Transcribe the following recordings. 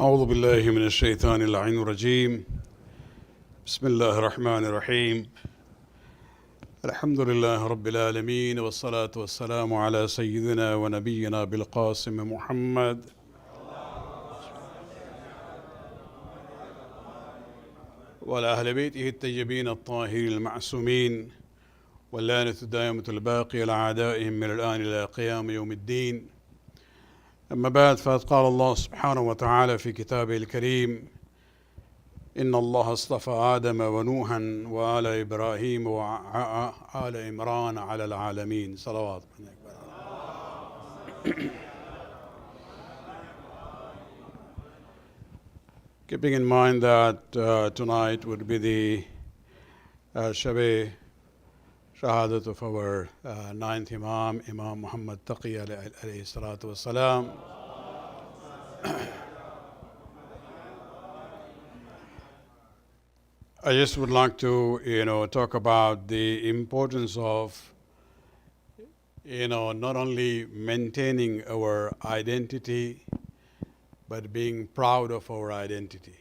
أعوذ بالله من الشيطان اللعين الرجيم بسم الله الرحمن الرحيم الحمد لله رب العالمين والصلاة والسلام على سيدنا ونبينا بالقاسم محمد وعلى أهل بيته الطيبين الطاهرين المعصومين واللعنة الدائمة الباقية على أعدائهم من الآن إلى قيام يوم الدين. أما بعد، فقد قال الله سبحانه وتعالى في كتابه الكريم: إن الله اصطفى آدم ونوحا وآل إبراهيم وآل عمران على العالمين. صلوات. Keeping in mind that tonight would be the Shab-e Shahadat of our ninth Imam, Imam Muhammad Taqi alayhi salatu wassalam. I just would like to, talk about the importance of, not only maintaining our identity, but being proud of our identity.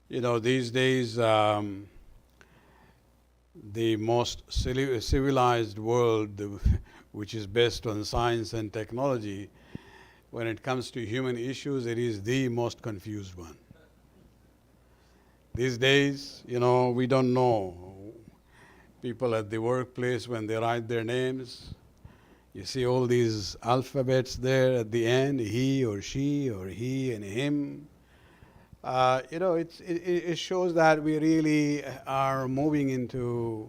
These days, the most civilized world, which is based on science and technology, when it comes to human issues, it is the most confused one. These days, we don't know. People at the workplace, when they write their names, you see all these alphabets there at the end: he or she or he and him. It shows that we really are moving into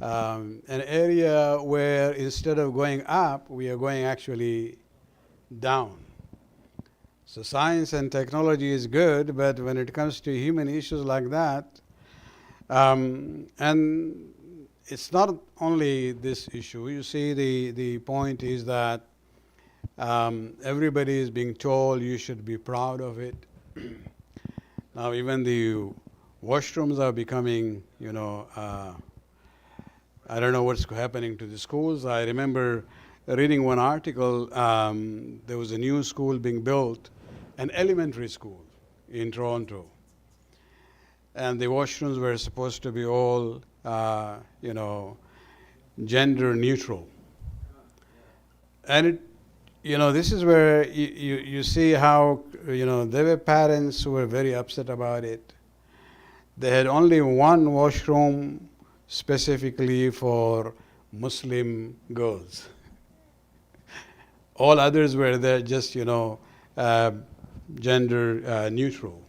an area where instead of going up, we are going actually down. So science and technology is good, but when it comes to human issues like that, and it's not only this issue. You see, the point is that everybody is being told you should be proud of it. Now even the washrooms are becoming, I don't know what's happening to the schools. I remember reading one article, there was a new school being built, an elementary school in Toronto. And the washrooms were supposed to be all, gender neutral. And this is where you see how, there were parents who were very upset about it. They had only one washroom specifically for Muslim girls. All others were there just, gender neutral.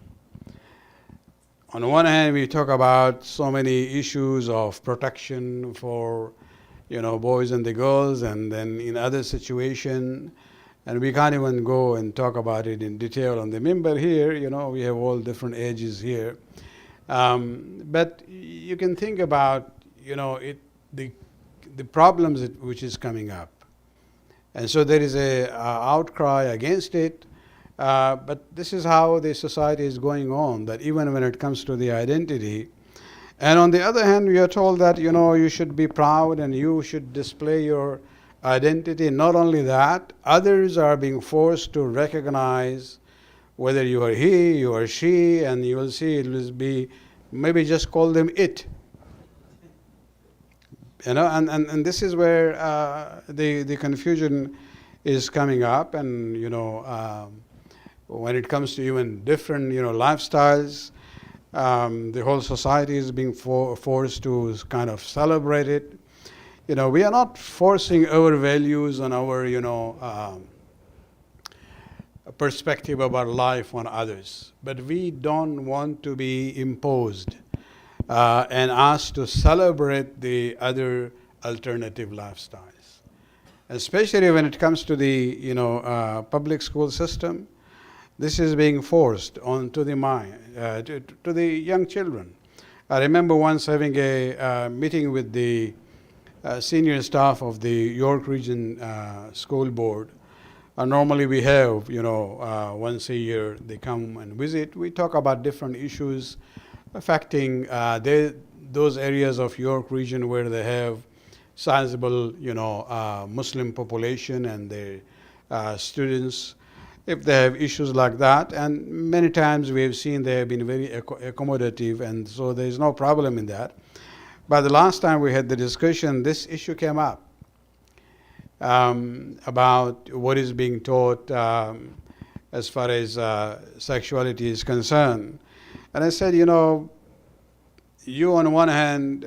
On one hand, we talk about so many issues of protection for, boys and the girls, and then in other situations, and we can't even go and talk about it in detail on the minbar here. We have all different ages here. But you can think about, the problems which is coming up. And so there is a outcry against it. But this is how the society is going on, that even when it comes to the identity. And on the other hand, we are told that, you should be proud and you should display your identity. Not only that, others are being forced to recognize whether you are he, you are she, and you will see it will be, maybe just call them it. And this is where the confusion is coming up, and when it comes to even different lifestyles, the whole society is being forced to kind of celebrate it. We are not forcing our values on our perspective about life on others, but we don't want to be imposed and asked to celebrate the other alternative lifestyles, especially when it comes to the public school system. This is being forced onto the mind to the young children. I remember once having a meeting with the senior staff of the York Region School Board. Normally we have, once a year they come and visit. We talk about different issues affecting those areas of York Region where they have sizable, Muslim population and their students. if they have issues like that. And many times we have seen they have been very accommodative, and so there is no problem in that. But the last time we had the discussion, this issue came up about what is being taught as far as sexuality is concerned. And I said, you on one hand,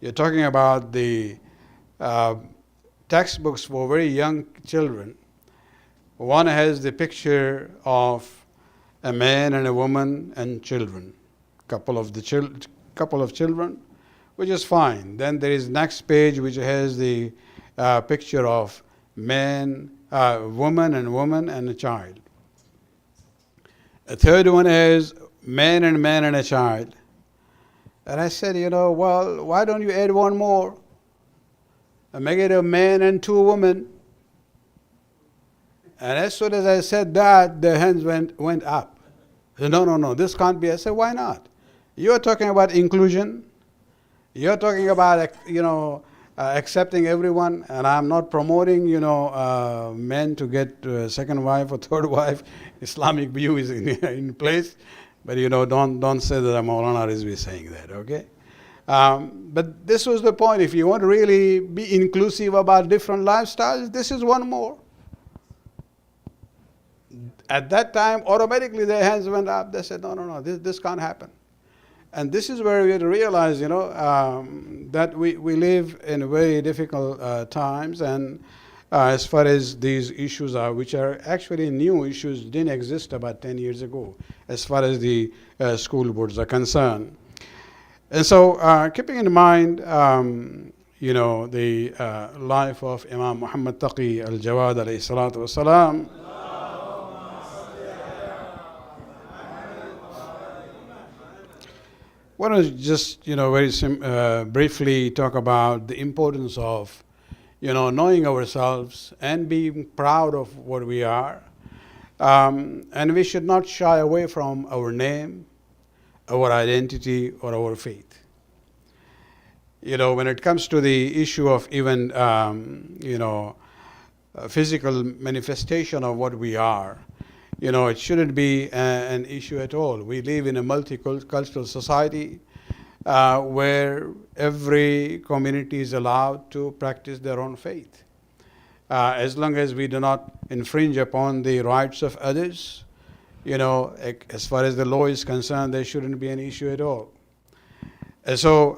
you're talking about the textbooks for very young children. One has the picture of a man and a woman and children, couple of children, which is fine. Then there is next page which has the picture of man, woman and a child. A third one is man and a child. And I said, well, why don't you add one more? And make it a man and two women. And as soon as I said that, the hands went up. I said, no, this can't be. I said, why not? You're talking about inclusion. You're talking about, accepting everyone. And I'm not promoting, men to get a second wife or third wife. Islamic view is in place. But don't say that Maulana Rizvi saying that, okay? But this was the point. If you want to really be inclusive about different lifestyles, this is one more. At that time, automatically their hands went up. They said, no, this can't happen. And this is where we have to realize, that we live in very difficult times. And as far as these issues are, which are actually new issues, didn't exist about 10 years ago, as far as the school boards are concerned. And so, keeping in mind, the life of Imam Muhammad Taqi al-Jawad alayhi salatu wasalam, I want to just, very briefly talk about the importance of, knowing ourselves and being proud of what we are. And we should not shy away from our name, our identity, or our faith. When it comes to the issue of even, physical manifestation of what we are, it shouldn't be an issue at all. We live in a multicultural society where every community is allowed to practice their own faith. As long as we do not infringe upon the rights of others, as far as the law is concerned, there shouldn't be an issue at all. And so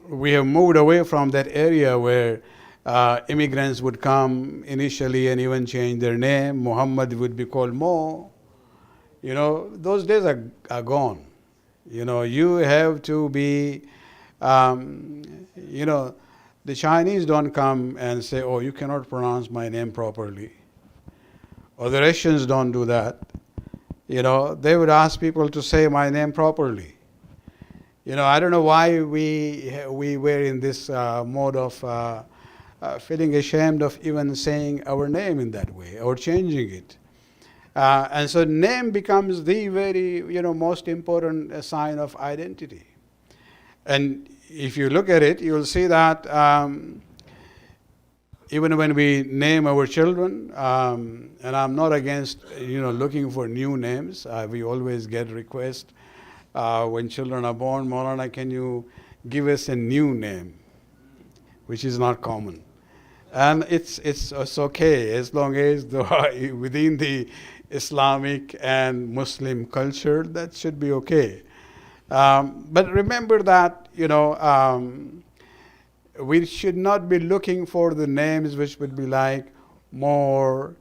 we have moved away from that area where immigrants would come initially and even change their name. Muhammad would be called Mo. Those days are gone. You have to be, the Chinese don't come and say, oh, you cannot pronounce my name properly. Or the Russians don't do that. They would ask people to say my name properly. I don't know why we were in this mode of feeling ashamed of even saying our name in that way or changing it. And so name becomes the very, most important sign of identity. And if you look at it, you'll see that even when we name our children, and I'm not against, looking for new names. We always get requests when children are born, Maulana, can you give us a new name? Which is not common. And it's okay as long as within the Islamic and Muslim culture, that should be okay. But remember that, we should not be looking for the names which would be like more,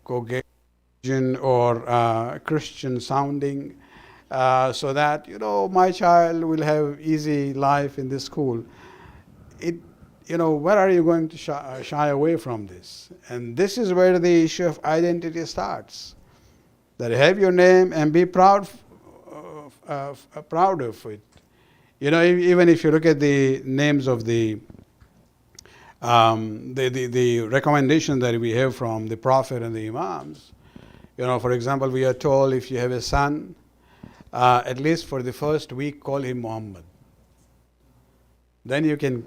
Caucasian or Christian sounding, so that, my child will have easy life in this school. Where are you going to shy away from this? And this is where the issue of identity starts. That have your name and be proud of it. Even if you look at the names of the recommendation that we have from the Prophet and the Imams, for example, we are told if you have a son, at least for the first week, call him Muhammad. Then you can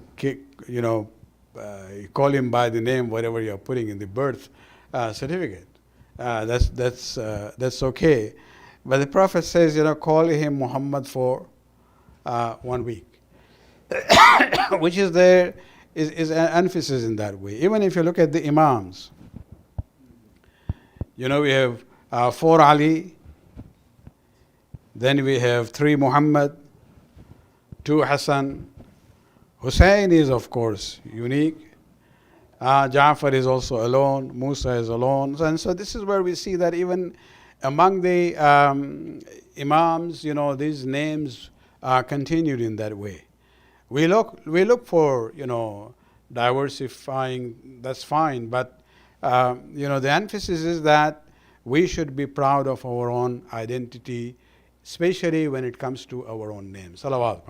call him by the name, whatever you're putting in the birth certificate. That's okay. But the Prophet says, call him Muhammad for 1 week, which is there is an emphasis in that way. Even if you look at the Imams, we have 4 Ali, then we have 3 Muhammad, 2 Hassan. Hussein is, of course, unique. Ja'far is also alone. Musa is alone. And so this is where we see that even among the Imams, these names are continued in that way. We look for, diversifying, that's fine, but, the emphasis is that we should be proud of our own identity, especially when it comes to our own name. Salawat.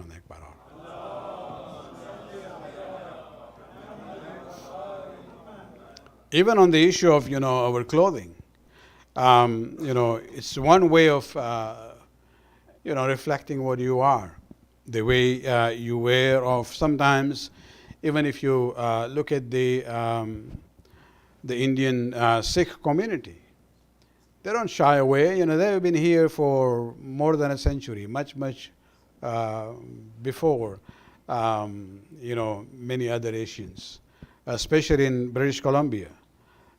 Even on the issue of, our clothing, it's one way of, reflecting what you are. The way you wear, or sometimes, even if you look at the Indian Sikh community, they don't shy away. They've been here for more than a century, much before, many other Asians, especially in British Columbia.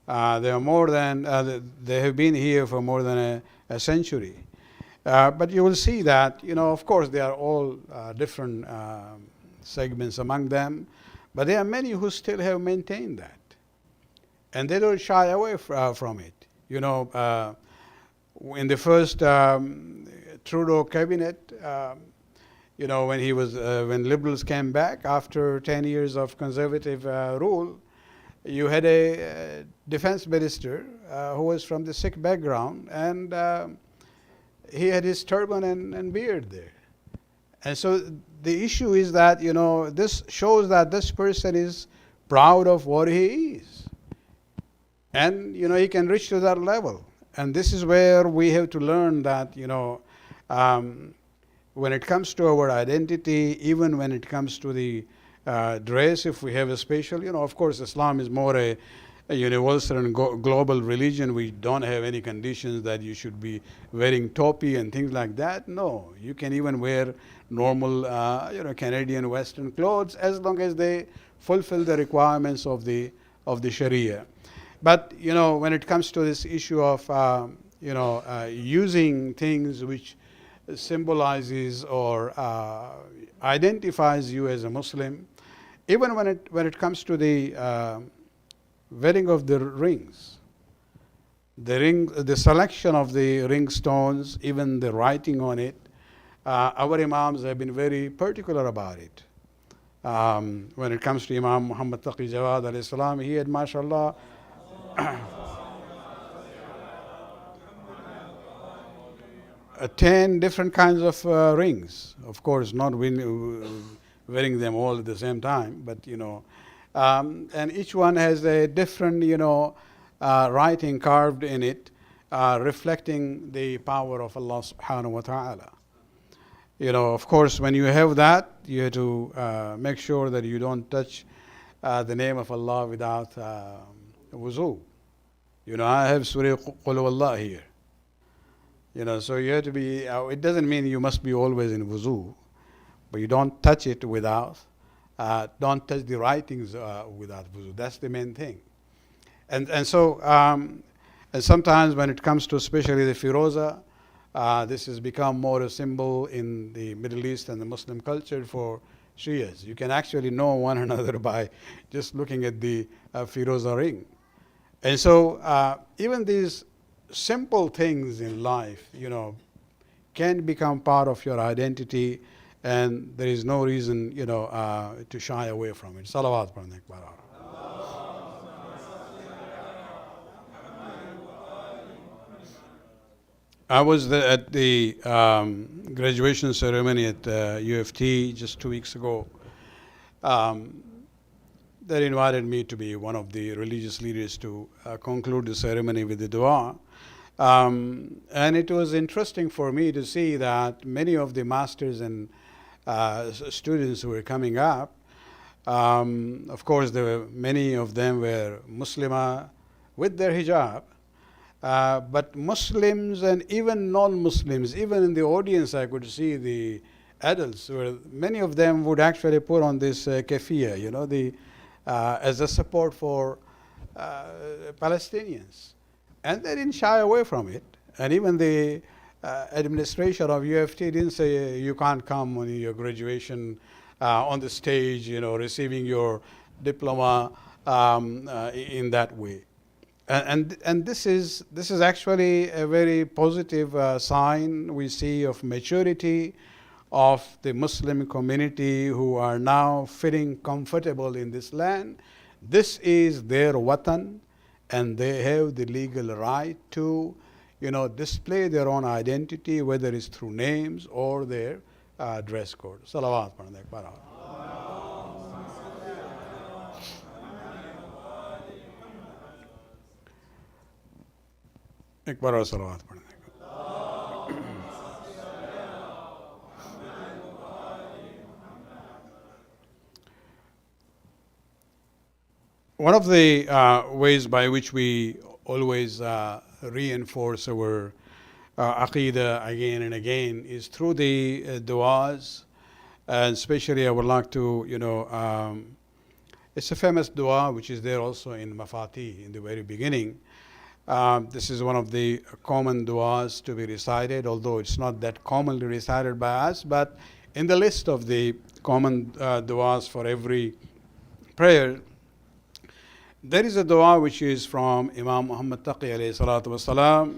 They have been here for more than a century. But you will see that, of course, there are all different segments among them, but there are many who still have maintained that. And they don't shy away from it. In the first Trudeau cabinet, when Liberals came back after 10 years of Conservative rule, you had a defense minister who was from the Sikh background, and he had his turban and beard there. And so the issue is that, this shows that this person is proud of what he is. And, he can reach to that level. And this is where we have to learn that, when it comes to our identity, even when it comes to the dress, if we have a special, of course, Islam is more a universal and global religion. We don't have any conditions that you should be wearing topi and things like that. No, you can even wear normal, Canadian Western clothes as long as they fulfill the requirements of the Sharia. But when it comes to this issue of using things which symbolizes or identifies you as a Muslim, even when it comes to the wearing of the rings, the selection of the ring stones, even the writing on it, our Imams have been very particular about it. When it comes to Imam Muhammad Jawad alayhi salam, he had, mashallah, 10 different kinds of rings. Of course, not wearing them all at the same time, but and each one has a different writing carved in it, reflecting the power of Allah subhanahu wa ta'ala. Of course, when you have that, you have to make sure that you don't touch the name of Allah without wuzu. I have Surah Qul Huwallah here. So you have to be, it doesn't mean you must be always in wuzu, but you don't touch it without, don't touch the writings without wuzu. That's the main thing. And so, and sometimes when it comes to especially the firoza, this has become more a symbol in the Middle East and the Muslim culture for Shias. You can actually know one another by just looking at the firoza ring. And so even these simple things in life, can become part of your identity, and there is no reason, to shy away from it. Salawat. I was at the graduation ceremony at UFT just 2 weeks ago. They invited me to be one of the religious leaders to conclude the ceremony with the dua. And it was interesting for me to see that many of the masters and students who were coming up, of course, many of them were Muslimah, with their hijab. But Muslims and even non-Muslims, even in the audience, I could see the adults, where many of them would actually put on this keffiyeh, as a support for Palestinians. And they didn't shy away from it. And even the administration of UFT didn't say you can't come on your graduation on the stage, receiving your diploma in that way. And this is actually a very positive sign we see of maturity of the Muslim community who are now feeling comfortable in this land. This is their watan, and they have the legal right to, display their own identity, whether it's through names or their dress code. Salawat padhne ek baar aur. एक बार और सलावत पढ़ने को. One of the ways by which we always reinforce our aqidah again and again is through the du'as, and especially I would like to, it's a famous dua which is there also in Mafati in the very beginning. This is one of the common du'as to be recited, although it's not that commonly recited by us, but in the list of the common du'as for every prayer, there is a dua which is from Imam Muhammad Taqi alayhi salatu wasalam.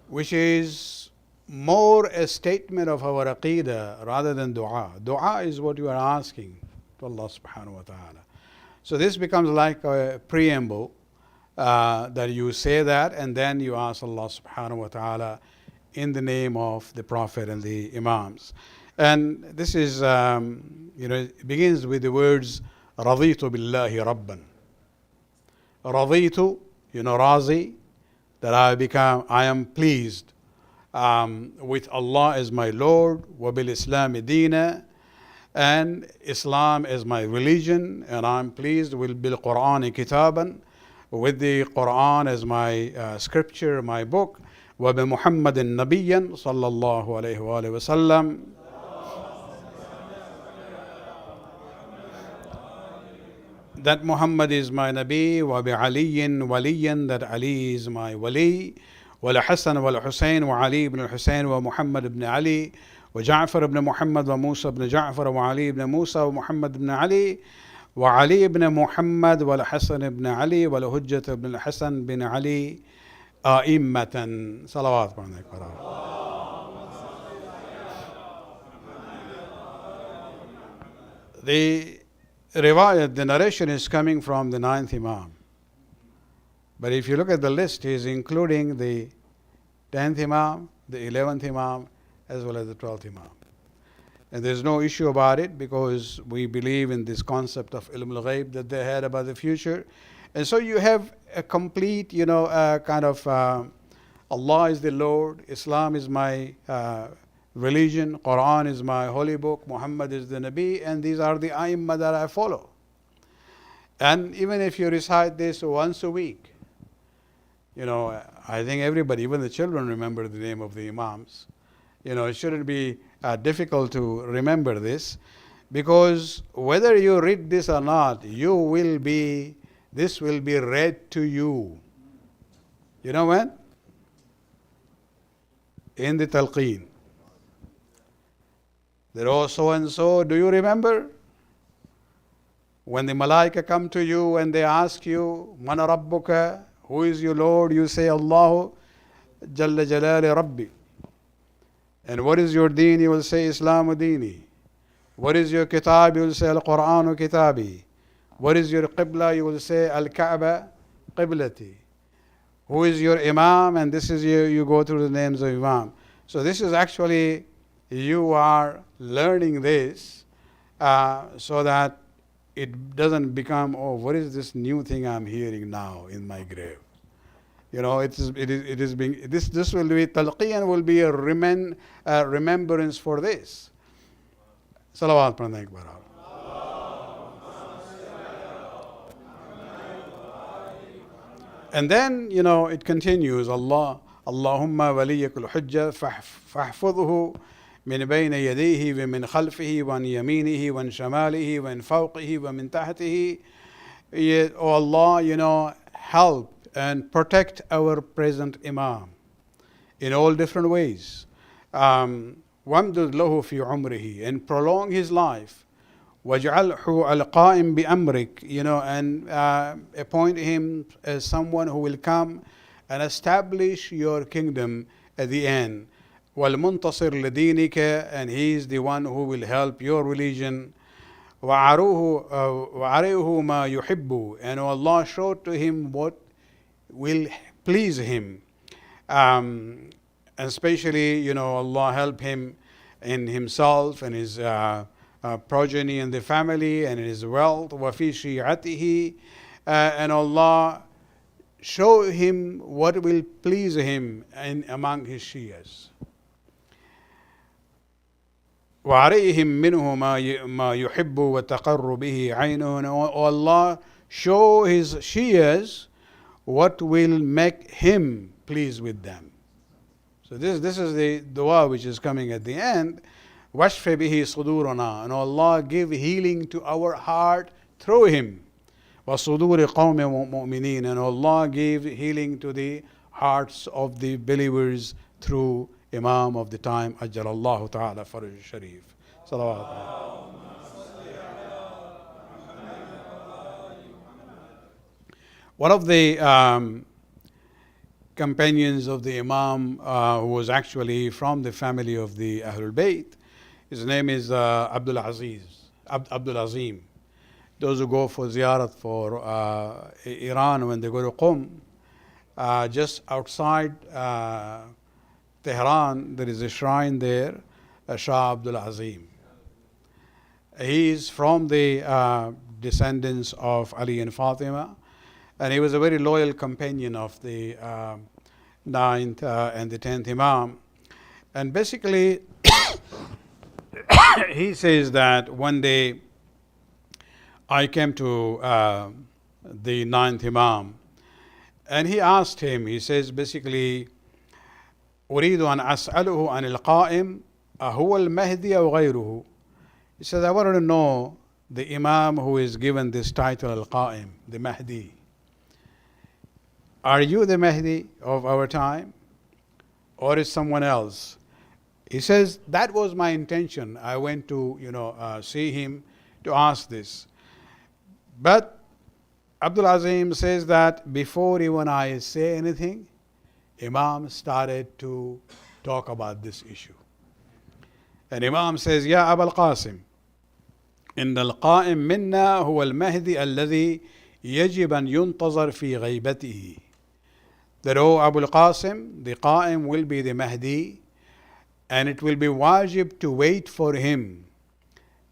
Which is more a statement of our aqidah rather than dua. Dua is what you are asking to Allah subhanahu wa ta'ala. So this becomes like a preamble that you say that and then you ask Allah subhanahu wa ta'ala in the name of the Prophet and the Imams. And this is, it begins with the words, رَضِيتُ بِاللَّهِ رَبًّا. رَضِيتُ, razi, that I am pleased with Allah as my Lord, وَبِالْإِسْلَامِ دِينًا, and Islam as my religion, and I'm pleased with بِالْقُرْآنِ كِتَابًا, with the Quran as my scripture, my book, وَبِمُحَمَّدٍ نَبِيًّا صلى الله عليه وآله وسلم. That Muhammad is my Nabi, وَبِعَلِيٍّ وَلِيًّا, that Ali is my wali, وَلَحَسَنَ وَلَحُسَيْنَ وَعَلِي ibn al-Husayn وَمُحَمَّد ibn Ali وجعفر ibn Muhammad وموسى ibn Jafar وعلي ibn Musa ومحمد ibn Ali وعلي ibn Muhammad والحسن ibn Ali والهجة ibn al-Hasan bin Ali أئمة. صلوات عليك. The riwayat, the narration is coming from the 9th Imam. But if you look at the list, he is including the 10th Imam, the 11th Imam, as well as the 12th Imam. And there's no issue about it because we believe in this concept of ilm al-ghaib that they had about the future. And so you have a complete, kind of Allah is the Lord, Islam is my religion, Quran is my holy book, Muhammad is the Nabi, and these are the A'immah that I follow. And even if you recite this once a week, I think everybody, even the children, remember the name of the Imams. It shouldn't be difficult to remember this, because whether you read this or not, this will be read to you. You know when? In the talqeen. That, oh, so and so, do you remember? When the malaika come to you and they ask you, Man Rabbuka, who is your Lord? You say, Allahu Jalla Jalali Rabbi. And what is your deen? You will say, Islamu Dini. What is your kitab? You will say, Al-Qur'anu Kitabi. What is your qibla? You will say, Al-Ka'ba Qiblati. Who is your Imam? And this is you go through the names of Imam. So this is actually, you are learning this so that it doesn't become, oh, what is this new thing I'm hearing now in my grave? This will be talqeen, will be a remembrance for this. Salawat pranay ek baar. And then, it continues, Allahumma waliyakul hujja fahfudhu min bayna yadayhi wa min khalfihi wa an yaminihi wa an shamalihi wa an fawqihi wa min tahtihi. Oh Allah, help and protect our present Imam in all different ways. Wamdud lahu fi umrihi, and prolong his life. Waj'alhu al-qa'im bi amrik, and appoint him as someone who will come and establish your kingdom at the end. Wal muntasir ladinika, and he is the one who will help your religion. Wa'arihu ma yuhibbu, and Allah show to him what will please him. Especially, Allah help him in himself and his progeny and the family and his wealth. وَفِي شِيعَتِهِ, and Allah show him what will please him among his Shias. وَعَلَيْهِمْ مِنْهُ مَا يُحِبُّ وَتَقَرُّ بِهِ عَيْنُهُ, and Allah show his Shias what will make him pleased with them. So this is the dua which is coming at the end. وَاشْفِ بِهِ صُدُورُنَا, and Allah give healing to our heart through him. وَصُدُورِ قَوْمِ مُؤْمِنِينَ, and Allah give healing to the hearts of the believers through Imam of the time, أجل الله تعالى fridge الشريف. صلوات. One of the companions of the Imam, who was actually from the family of the Ahlul Bayt, his name is Abdul Azim. Those who go for ziyarat for Iran, when they go to Qum, just outside Tehran, there is a shrine there, Shah Abdul Azim. He is from the descendants of Ali and Fatima, and he was a very loyal companion of the 9th and the 10th Imam. And basically, he says that one day I came to the 9th Imam, and he asked him, he says basically, أريد أن أسأله عن القائم أهو المهدي أو غيره. He says, I wanted to know the Imam who is given this title, Al-Qa'im, the Mahdi. Are you the Mahdi of our time, or is someone else? He says, that was my intention. I went to, see him to ask this. But Abdul Azim says that before even I say anything, Imam started to talk about this issue. And Imam says, Ya Abul Qasim, إن القائم منا هو المهدي الذي يجب أن ينتظر في غيبته. That, O Abul Qasim, the Qa'im will be the Mahdi, and it will be wajib to wait for him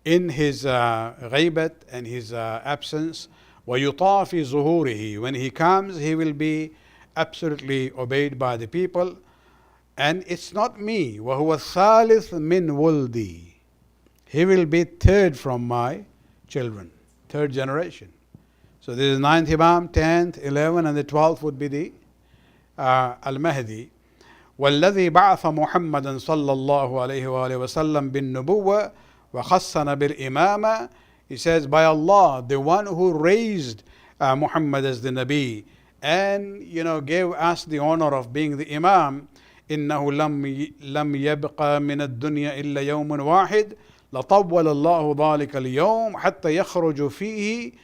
in his ghaybat and his absence. وَيُطَاع فِي ظُهُورِهِ, when he comes, he will be absolutely obeyed by the people. And it's not me. وَهُوَ الثَّالِث مِنْ وُلْدِي, he will be third from my children, third generation. So this is 9th Imam, 10th, 11th, and the 12th would be the Al-Mahdi. وَالَّذِي بَعَثَ مُحَمَّدًا صَلَّى اللَّهُ عَلَيْهِ وَآلِهِ وَسَلَّمَ بِالنُّبُوَّةِ وَخَصَّنَا بِالْإِمَامَةِ. He says, by Allah, the one who raised Muhammad as the Nabi and gave us the honor of being the Imam. إِنَّهُ لَمْ يَبْقَ مِنَ الدُّنْيَا إِلَّا يَوْمٌ وَاحِدٌ لَطَوَّلَ اللَّهُ ذَلِكَ الْيَوْمَ حَتَّى يَخْرُجُ فِيهِ.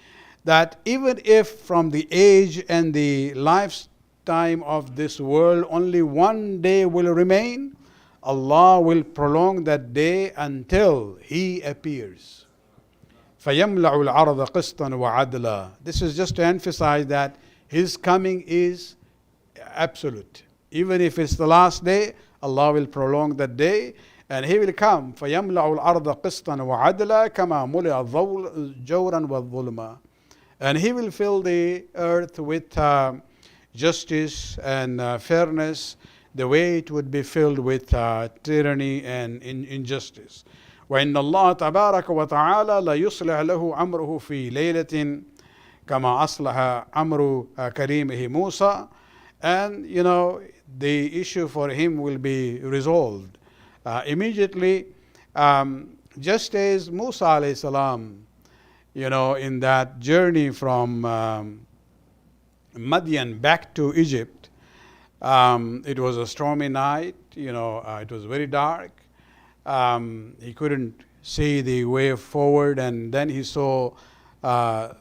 That even if from the age and the lifetime of this world only one day will remain, Allah will prolong that day until He appears. فَيَمْلَعُ الْعَرْضَ قِسْطًا وَعَدْلًا. This is just to emphasize that His coming is absolute. Even if it's the last day, Allah will prolong that day and He will come. فَيَمْلَعُ الْعَرْضَ قِسْطًا وَعَدْلًا كَمَا مُلِئَ جَوْرًا وَالظُّلْمًا. And He will fill the earth with justice and fairness, the way it would be filled with tyranny and injustice. وَإِنَّ اللَّهَ تَبَارَكَ وَتَعَالَى لَيُصْلِحْ لَهُ أَمْرُهُ فِي لَيْلَةٍ كما أصلح أمر كريمه موسى. And the issue for him will be resolved immediately, just as Musa alayhi salam, in that journey from Madian back to Egypt. It was a stormy night, it was very dark. He couldn't see the way forward, and then he saw a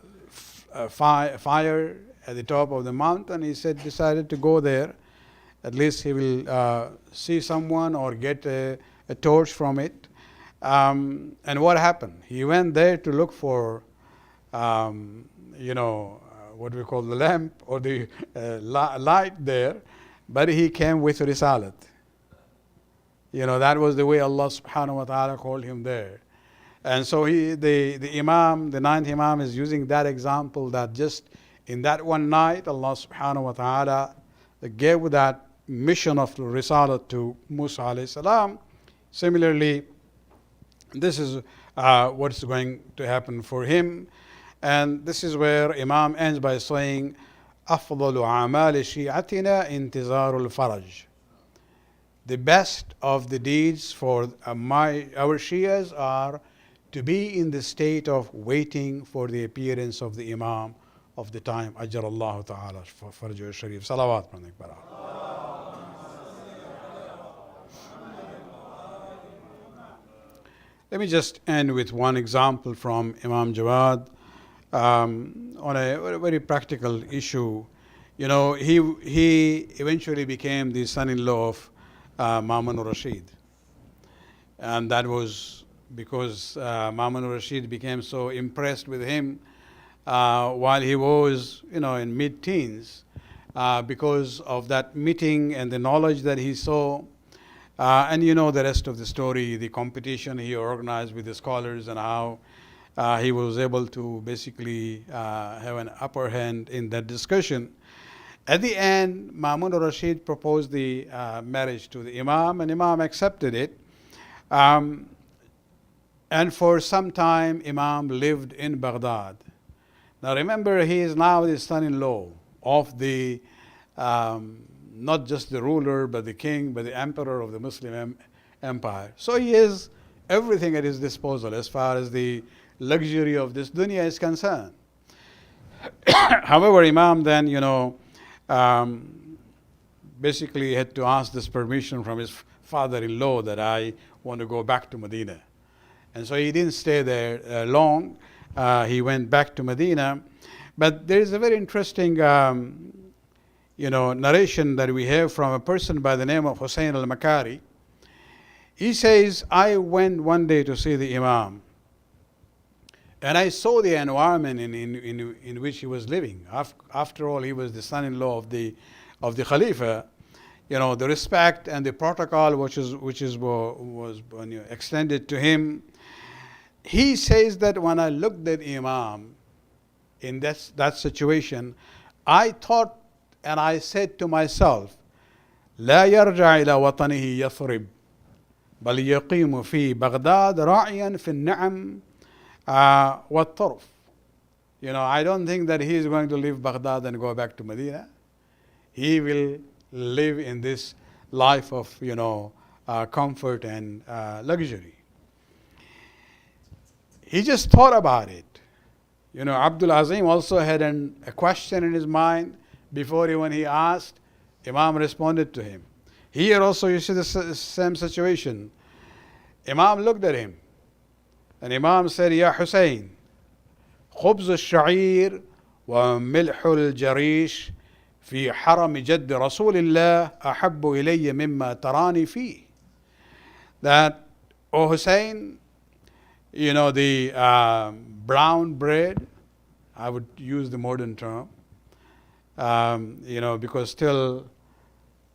fire at the top of the mountain. He decided to go there. At least he will see someone or get a torch from it. And what happened? He went there to look for, what we call the lamp or the light there, but he came with risalat. That was the way Allah subhanahu wa ta'ala called him there. And so the Imam, the ninth Imam, is using that example, that just in that one night, Allah subhanahu wa ta'ala gave that mission of risalat to Musa alayhi salam. Similarly, this is what's going to happen for him. And this is where Imam ends by saying, أفضل أعمال شيعتنا انتظار الفرج. The best of the deeds for our Shias are to be in the state of waiting for the appearance of the Imam of the time. أجر الله تعالى فرجه الشريف. صلوات منك برا. Let me just end with one example from Imam Jawad on a very practical issue. He eventually became the son-in-law of Ma'mun Rashid. And that was because Ma'mun Rashid became so impressed with him while he was, in mid-teens, because of that meeting and the knowledge that he saw. And the rest of the story, the competition he organized with the scholars and how he was able to basically have an upper hand in that discussion. At the end, Ma'mun Rashid proposed the marriage to the Imam, and Imam accepted it. And for some time, Imam lived in Baghdad. Now remember, he is now the son-in-law of the not just the ruler, but the king, but the emperor of the Muslim empire. So he has everything at his disposal as far as the luxury of this dunya is concerned. However, Imam then, basically had to ask this permission from his father-in-law that I want to go back to Medina. And so he didn't stay there long. He went back to Medina. But there is a very interesting narration that we have from a person by the name of Hussein al-Makari. He says, I went one day to see the Imam, and I saw the environment in which he was living. After all, he was the son-in-law of the Khalifa. The respect and the protocol which was extended to him. He says that when I looked at Imam in that situation, I thought and I said to myself, لا يرجع إلى وطنه يثرب بل يقيم في Baghdad راعيا في النعم والطرف. I don't think that he is going to leave Baghdad and go back to Medina. He will live in this life of comfort and luxury. He just thought about it. Abdul Azim also had a question in his mind. Before when he asked, Imam responded to him. Here also you see the same situation. Imam looked at him, and Imam said, Ya Hussein, خبز الشعير وملح الجريش في حرم جد رسول الله أحب إلي مما تراني فيه. That, O Hussein, the brown bread, I would use the modern term, because still,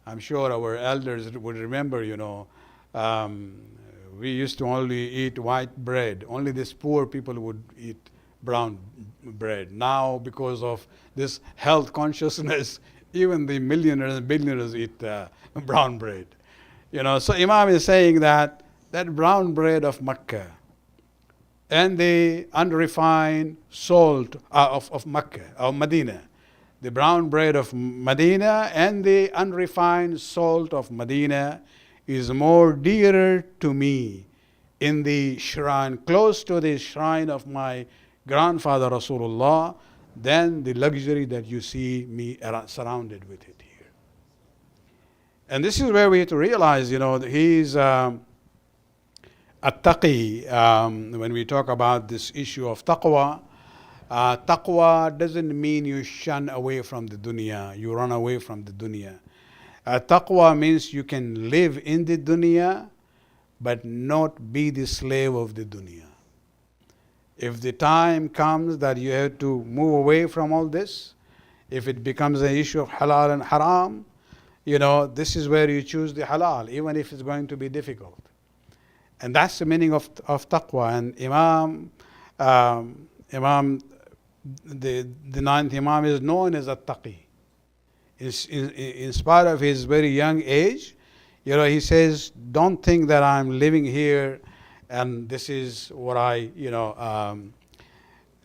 I'm sure our elders would remember, we used to only eat white bread. Only these poor people would eat brown bread. Now, because of this health consciousness, even the millionaires and billionaires eat brown bread. So Imam is saying that brown bread of Makkah, and the unrefined salt of Mecca, of Medina. The brown bread of Medina and the unrefined salt of Medina is more dearer to me in the shrine, close to the shrine of my grandfather Rasulullah, than the luxury that you see me surrounded with it here. And this is where we have to realize, that he's at-taqi. When we talk about this issue of taqwa, taqwa doesn't mean you shun away from the dunya, you run away from the dunya. Taqwa means you can live in the dunya, but not be the slave of the dunya. If the time comes that you have to move away from all this, if it becomes an issue of halal and haram, this is where you choose the halal, even if it's going to be difficult. And that's the meaning of taqwa. And the ninth Imam is known as at-taqi. In spite of his very young age, he says, don't think that I'm living here and this is what I,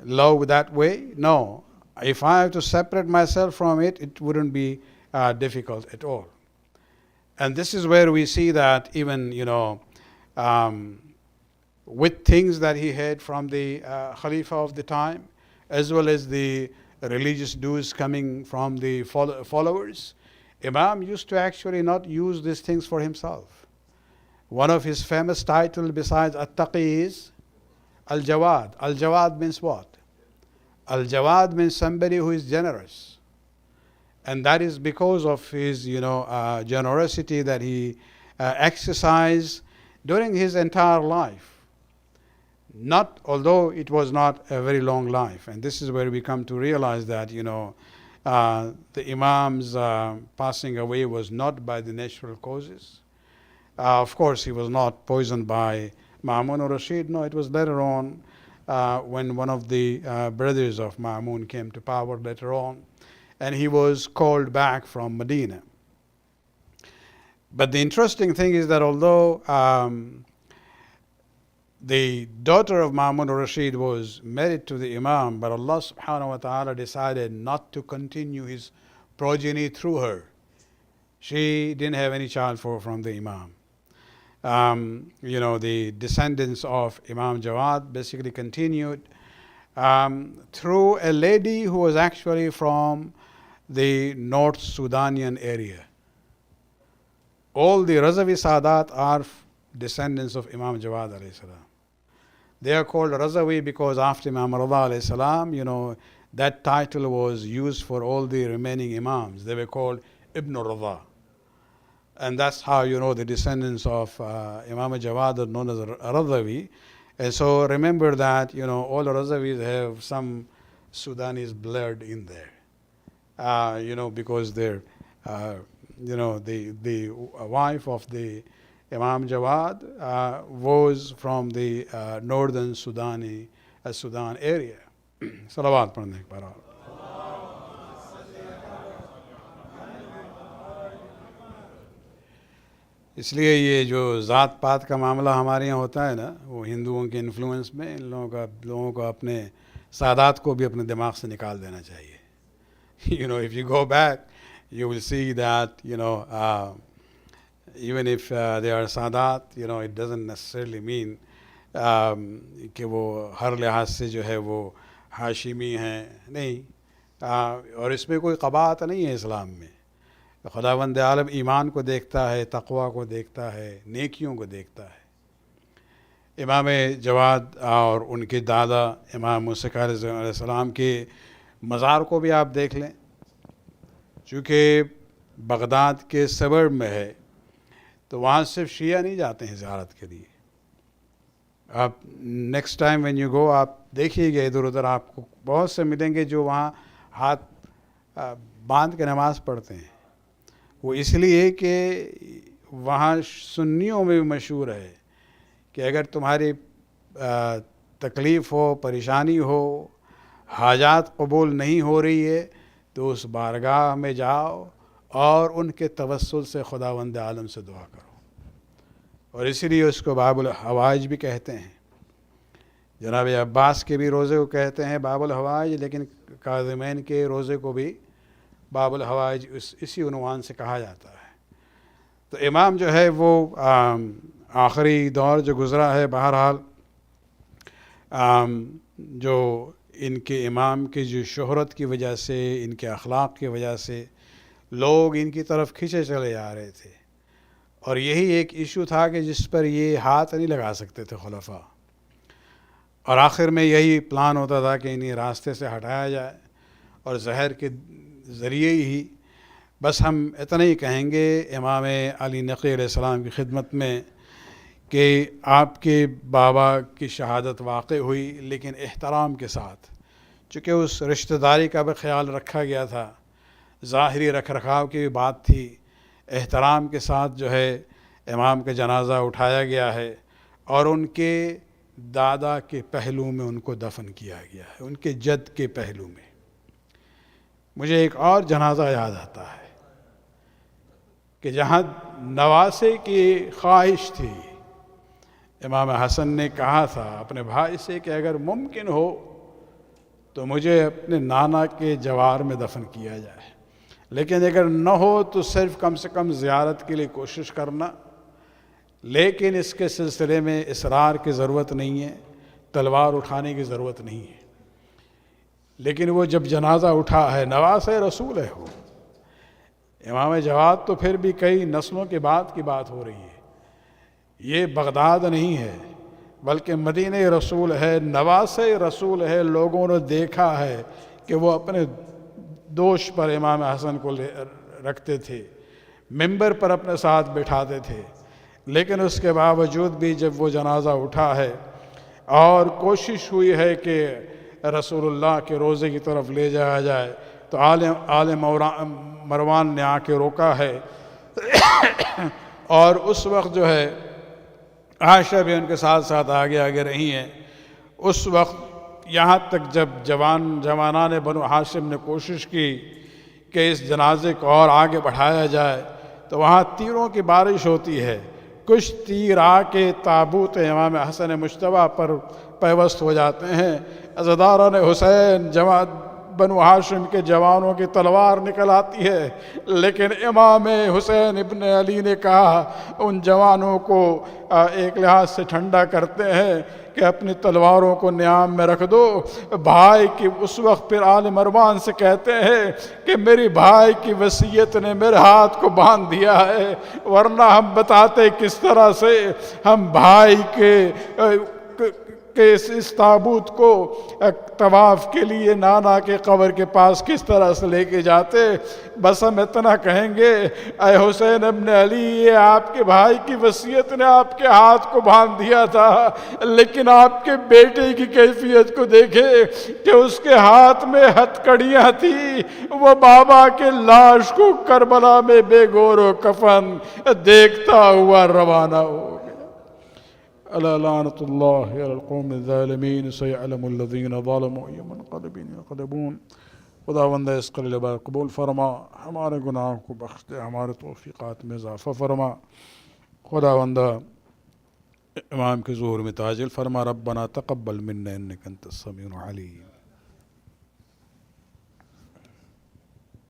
love that way. No, if I have to separate myself from it, it wouldn't be difficult at all. And this is where we see that even, with things that he had from the Khalifa of the time, as well as the religious dues coming from the followers, Imam used to actually not use these things for himself. One of his famous titles besides At-Taqi is Al-Jawad. Al-Jawad means what? Al-Jawad means somebody who is generous. And that is because of his, generosity that he exercised during his entire life. Although it was not a very long life. And this is where we come to realize that, the Imam's passing away was not by the natural causes. Of course, he was not poisoned by Ma'mun or Rashid. No, it was later on when one of the brothers of Ma'mun came to power later on, and he was called back from Medina. But the interesting thing is that although the daughter of Ma'mun Rashid was married to the Imam, but Allah subhanahu wa ta'ala decided not to continue his progeny through her. She didn't have any child from the Imam. The descendants of Imam Jawad basically continued through a lady who was actually from the North Sudanian area. All the Razavi Sadat are descendants of Imam Jawad alayhi salam. They are called Razavi because after Imam Rida alayhi salam, that title was used for all the remaining Imams. They were called Ibn Rida. And that's how, the descendants of Imam Jawad are known as Razavi. And so remember that, all the Razavis have some Sudanese blood in there. Because they're, the wife of the Imam Jawad was from the northern Sudan area. Salawat पढ़ने के बाद इसलिए ये जो ज़ात पात का मामला हमारे यहाँ होता है ना, वो हिंदुओं के इन्फ्लुएंस में इन लोगों को अपने सादात को भी अपने दिमाग से निकाल देना चाहिए. If you go back, you will see that, even if they are Sadat, it doesn't necessarily mean कि वो हर लिहाज से जो है वो हाशिमी हैं. नहीं. और इसमें कोई क़बात नहीं है इस्लाम में. खुदावंद आलम ईमान को देखता है, तक़वा को देखता है, नेकियों को देखता है. इमाम जवाद और उनके दादा इमाम मूसा अलैहिस्सलाम के मज़ार को भी आप देख लें. चूँकि बगदाद के सबर्ब में है, तो वहाँ सिर्फ शिया नहीं जाते हैं ज़ियारत के लिए. आप next time when you go, आप देखिएगा इधर उधर आपको बहुत से मिलेंगे जो वहाँ हाथ बांध के नमाज़ पढ़ते हैं. वो इसलिए कि वहाँ सुन्नियों में भी मशहूर है कि अगर तुम्हारी तकलीफ़ हो, परेशानी हो, हाजात कबूल नहीं हो रही है, तो उस बारगाह में जाओ और उनके तवस्सुल से खुदावंद आलम से दुआ करो. और इसीलिए उसको बाबुल हवाइज भी कहते हैं. جناب عباس کے بھی روزے کو کہتے ہیں باب الحوائج، لیکن کاظمین کے روزے کو بھی باب الحوائج اسی عنوان سے کہا جاتا ہے۔ تو امام جو ہے وہ آخری دور جو گزرا ہے، بہرحال جو ان کے امام کی جو شہرت کی وجہ سے، ان کے اخلاق کی وجہ سے لوگ ان کی طرف کھینچے چلے جا رہے تھے، اور یہی ایک ایشو تھا کہ جس پر یہ ہاتھ نہیں لگا سکتے تھے خلفاء، اور آخر میں یہی پلان ہوتا تھا کہ انہیں راستے سے ہٹایا جائے اور زہر کے ذریعے ہی۔ بس ہم اتنا ہی کہیں گے امام علی نقی علیہ السلام کی خدمت میں کہ آپ کے بابا کی شہادت واقع ہوئی، لیکن احترام کے ساتھ، چونکہ اس رشتہ داری کا بھی خیال رکھا گیا تھا، ظاہری رکھ رکھاؤ کی بھی بات تھی، احترام کے ساتھ جو ہے امام کا جنازہ اٹھایا گیا ہے، اور ان کے دادا کے پہلو میں ان کو دفن کیا گیا ہے، ان کے جد کے پہلو میں۔ مجھے ایک اور جنازہ یاد آتا ہے کہ جہاں نواسے کی خواہش تھی، امام حسن نے کہا تھا اپنے بھائی سے کہ اگر ممکن ہو تو مجھے اپنے نانا کے جوار میں دفن کیا جائے، لیکن اگر نہ ہو تو صرف کم سے کم زیارت کے لیے کوشش کرنا، لیکن اس کے سلسلے میں اصرار کی ضرورت نہیں ہے، تلوار اٹھانے کی ضرورت نہیں ہے۔ لیکن وہ جب جنازہ اٹھا ہے، نواسے رسول ہے وہ، امام جواد تو پھر بھی کئی نسلوں کے بعد کی بات ہو رہی ہے، یہ بغداد نہیں ہے بلکہ مدینہ رسول ہے، نواسے رسول ہے۔ لوگوں نے دیکھا ہے کہ وہ اپنے دوش پر امام حسن کو رکھتے تھے، ممبر پر اپنے ساتھ بٹھاتے تھے، لیکن اس کے باوجود بھی جب وہ جنازہ اٹھا ہے اور کوشش ہوئی ہے کہ رسول اللہ کے روزے کی طرف لے جایا جائے، تو آل مروان نے آ کے روکا ہے، اور اس وقت جو ہے عائشہ بھی ان کے ساتھ ساتھ آگے آگے رہی ہیں۔ اس وقت یہاں تک جب جوانان بنو ہاشم نے کوشش کی کہ اس جنازے کو اور آگے بڑھایا جائے، تو وہاں تیروں کی بارش ہوتی ہے، کچھ تیر آ کے تابوت امام حسن مجتبیٰ پر پیوست ہو جاتے ہیں، عزاداران حسین بنو ہاشم کے جوانوں کی تلوار نکل آتی ہے، لیکن امام حسین ابن علی نے کہا ان جوانوں کو ایک لحاظ سے ٹھنڈا کرتے ہیں کہ اپنی تلواروں کو نیام میں رکھ دو۔ بھائی کی اس وقت پھر آل مروان سے کہتے ہیں کہ میری بھائی کی وصیت نے میرے ہاتھ کو باندھ دیا ہے، ورنہ ہم بتاتے کس طرح سے ہم بھائی کے اس تابوت کو طواف کے لیے نانا کے قبر کے پاس کس طرح سے لے کے جاتے۔ بس ہم اتنا کہیں گے، اے حسین ابن علی، یہ آپ کے بھائی کی وصیت نے آپ کے ہاتھ کو باندھ دیا تھا، لیکن آپ کے بیٹے کی کیفیت کو دیکھے کہ اس کے ہاتھ میں ہتھکڑیاں تھیں، وہ بابا کے لاش کو کربلا میں بے گور و کفن دیکھتا ہوا روانہ ہو گیا۔ ألا لعنة الله على القوم الظالمين سيعلم الذين ظلموا أي منقلب ينقلبون۔ خداوند اس قلیل بار قبول فرما، ہمارے گناہوں کو بخش دے، ہمارے توفیقات میں اضافہ فرما۔ خداوند امام کے ظہور میں تعجل فرما۔ ربنا تقبل منا انك انت السميع العليم۔